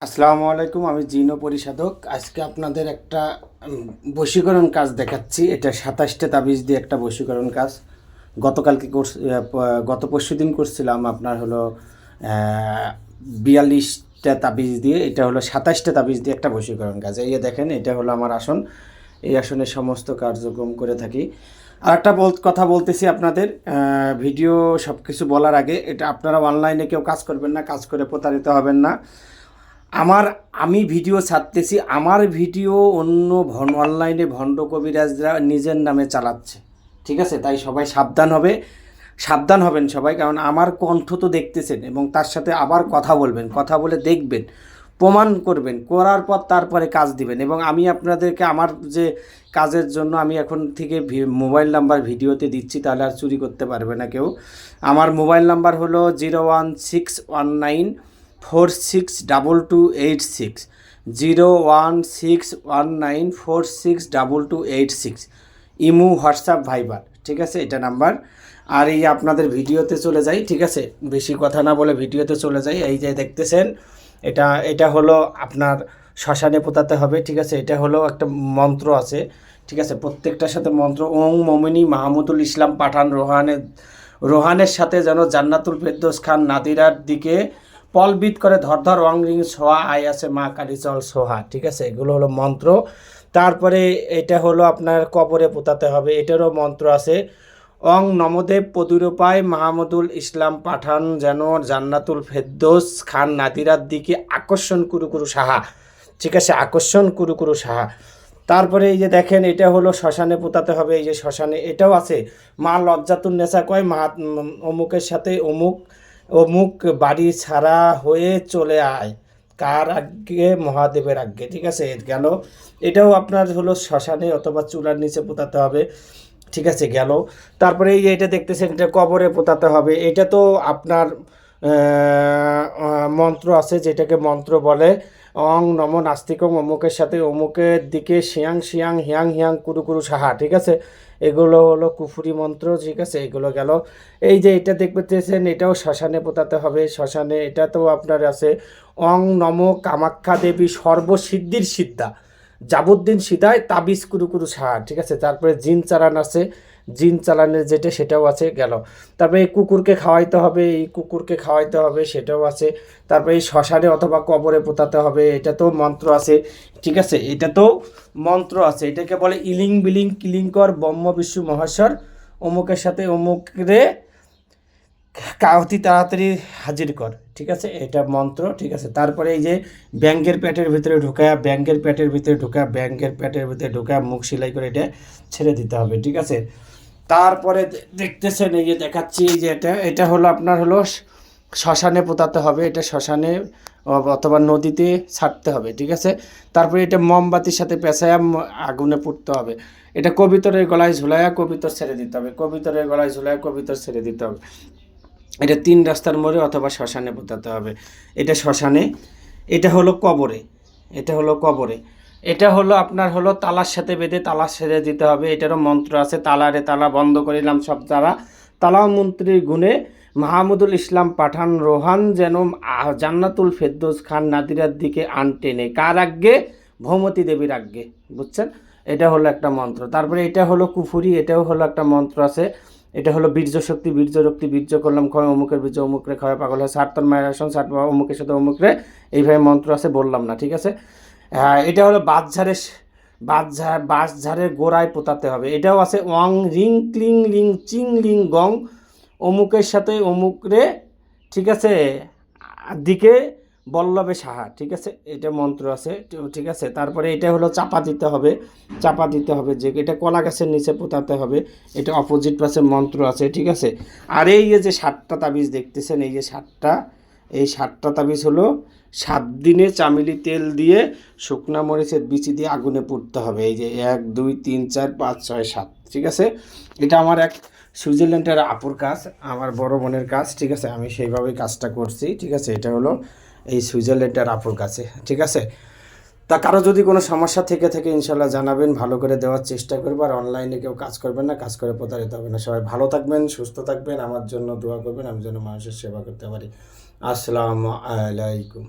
আসসালামু আলাইকুম, আমি জিনো পরিশোধক। আজকে আপনাদের একটা বশীকরণ কাজ দেখাচ্ছি। এটা 27টা তাবিজ দিয়ে একটা বশীকরণ কাজ গতকালকে গত পরশু দিন করছিলাম। আপনার হলো 42টা তাবিজ দিয়ে, এটা হলো 27টা তাবিজ দিয়ে একটা বশীকরণ কাজ। এই যে দেখেন, এটা হলো আমার আসন। এই আসনে সমস্ত কার্যক্রম করে থাকি। আর একটা কথা বলতেছি আপনাদের, ভিডিও সব কিছু বলার আগে, এটা আপনারা অনলাইনে কেউ কাজ করবেন না, কাজ করে প্রতারিত হবেন না। আমি ভিডিও ছাড়তেছি, আমার ভিডিও অন্য অনলাইনে ভণ্ড কবিরাজরা নিজের নামে চালাচ্ছে, ঠিক আছে? তাই সবাই সাবধান হবেন সবাই, কারণ আমার কণ্ঠ তো দেখতেছেন, এবং তার সাথে আবার কথা বলবেন, কথা বলে দেখবেন, প্রমাণ করবেন, করার পর তারপরে কাজ দিবেন। এবং আমি আপনাদেরকে আমার যে কাজের জন্য আমি এখন থেকে মোবাইল নাম্বার ভিডিওতে দিচ্ছি, তাহলে আর চুরি করতে পারবে না কেউ। আমার মোবাইল নাম্বার হলো 01619462286, 01619462286, ইমো, হোয়াটসঅ্যাপ, ভাইবার, ঠিক আছে? এটা নাম্বার। আর এই আপনাদের ভিডিওতে চলে যাই, ঠিক আছে? বেশি কথা না বলে ভিডিওতে চলে যাই। এই যে দেখতেছেন, এটা হলো আপনার শ্মশানে পোতাতে হবে, ঠিক আছে? এটা হলো একটা মন্ত্র আছে, ঠিক আছে? প্রত্যেকটার সাথে মন্ত্র। ওং মমিনী মাহমুদুল ইসলাম পাঠান রোহানের সাথে যেন জান্নাতুল ফেরদৌস খান নাদিরার দিকে পলবিত করে ধর ওয়াং রিং সোহা আই আছে মা কালী চল সোহা, ঠিক আছে? এগুলো হলো মন্ত্র। তারপরে এটা হলো আপনার কবরে পোতাতে হবে, এটারও মন্ত্র আছে। অং নমদেব পদুরোপায় মাহমুদুল ইসলাম পাঠান যেন জান্নাতুল ফেরদৌস খান নাদিরার দিকে আকর্ষণ কুরুকুরু সাহা, ঠিক আছে? আকর্ষণ কুরুকুরু সাহা। তারপরে এই যে দেখেন, এটা হলো শ্মশানে পোতাতে হবে। এই যে শ্মশানে এটাও আছে। মা লজ্জাতুন নেশা কয় মা অমুকের সাথে অমুক বাড়ি ছাড়া হয়ে চলে আয়, কার আগে? মহাদেবের আগে, ঠিক আছে? গেল। এটাও আপনার হলো শ্মশানে অথবা চুলার নিচে পোতাতে হবে, ঠিক আছে? গেল। তারপরে এই যে এটা দেখতেছেন, এটা কবরে পোতাতে হবে। এটা তো আপনার মন্ত্র আছে, যেটাকে মন্ত্র বলে অং নম নাস্তিকং অমুকের সাথে অমুকের দিকে শিয়াং শিয়াং হিয়াং হিয়াং কুরু কুরু সাহা, ঠিক আছে? এগুলো হলো কুফুরি মন্ত্র, ঠিক আছে? এগুলো গেল। এই যে এটা দেখতেছেন, এটাও শ্মশানে পোতাতে হবে। শ্মশানে এটা তো আপনার আছে অং নম কামাখ্যা দেবী সর্বসিদ্ধির সিদ্ধা যাবুদ্দিন সিদায় তাবিজ কুরু কুরু সাহা, ঠিক আছে? তারপরে জিন চালান আছে, জিন চালানের যেটা সেটাও আছে, গেল। তারপরে এই কুকুরকে খাওয়াইতে হবে, সেটাও আছে। তারপরে এই শ্মশানে অথবা কবরে পোতাতে হবে, এটা তো মন্ত্র আছে, ঠিক আছে? এটা তো মন্ত্র আছে। এটাকে বলে ইলিং বিলিং কিলিংকর ব্রহ্ম বিষ্ণু মহেশ্বর অমুকের সাথে অমুকরে অতি তাড়াতাড়ি হাজির কর, ঠিক আছে? এটা মন্ত্র, ঠিক আছে? তারপরে এই যে ব্যাঙের পেটের ভিতরে ঢোকা মুখ সেলাই করে এটা ছেড়ে দিতে হবে, ঠিক আছে? তারপরে দেখতেছেন, এই যে দেখাচ্ছি, এই যে এটা হলো আপনার হলো শ্মশানে পোতাতে হবে। এটা শ্মশানে অথবা নদীতে ছাড়তে হবে, ঠিক আছে? তারপরে এটা মোমবাতির সাথে পেঁচায়া আগুনে পুড়তে হবে। এটা কবিতরের গলায় ঝুলাইয়া কবিতর ছেড়ে দিতে হবে, এটা 3 রাস্তার মোড়ে অথবা শ্মশানে পোতাতে হবে। এটা শ্মশানে। এটা হলো কবরে। এটা হলো আপনার হলো তালার সাথে বেঁধে তালা ছেড়ে দিতে হবে। এটারও মন্ত্র আছে। তালা বন্ধ করিলাম সব তালা মন্ত্রীর গুণে মাহমুদুল ইসলাম পাঠান রোহান যেন জান্নাতুল ফেরদৌস খান নাদিরার দিকে আনটেনে, কার আগে? ভৌমতী দেবীর আগে, বুঝছেন? এটা হলো একটা মন্ত্র। তারপরে এটা হলো কুফুরি, এটাও হলো একটা মন্ত্র আছে। এটা হলো বীর্য শক্তি, বীর্য করলাম ক্ষয় অমুকের বীর্য অমুকরে ক্ষয় পাগল হয়, সাতন মায়ের আসন ষাট অমুকের সাথে অমুকরে, এইভাবে মন্ত্র আছে, বললাম না, ঠিক আছে? এটা হলো বাঁশঝাড়ের গোড়ায় পোতাতে হবে। এটাও আছে ওয়াং রিং ক্লিং লিং চিং লিং গং অমুকের সাথে অমুকরে, ঠিক আছে? দিকে বল্লভে সাহা, ঠিক আছে? এটা মন্ত্র আছে, ঠিক আছে? তারপরে এটা হলো চাপা দিতে হবে যে এটা কলা গাছের নিচে পোতাতে হবে। এটা অপোজিট পাশে মন্ত্র আছে, ঠিক আছে? আর এই যে 7টা তাবিজ দেখতেছেন, এই যে 7টা তাবিজ হলো 7 দিনে চামেলি তেল দিয়ে শুকনা মরিচের বিচি দিয়ে আগুনে পুড়তে হবে। এই যে 1 2 3 4 5 6 7, ঠিক আছে? এটা আমার এক সুইজারল্যান্ডের আপুর কাজ, আমার বড় বোনের কাজ, ঠিক আছে? আমি সেইভাবেই কাজটা করছি, ঠিক আছে? এটা হলো এই সুইজারল্যান্ডের আপুর কাছে, ঠিক আছে? তা কারো যদি কোনো সমস্যা থেকে ইনশাল্লাহ জানাবেন, ভালো করে দেওয়ার চেষ্টা করবো। আর অনলাইনে কেউ কাজ করবেন না, কাজ করে প্রতারিত হবে না। সবাই ভালো থাকবেন, সুস্থ থাকবেন, আমার জন্য দোয়া করবেন, আমি যেন মানুষের সেবা করতে পারি। আসসালামু আলাইকুম।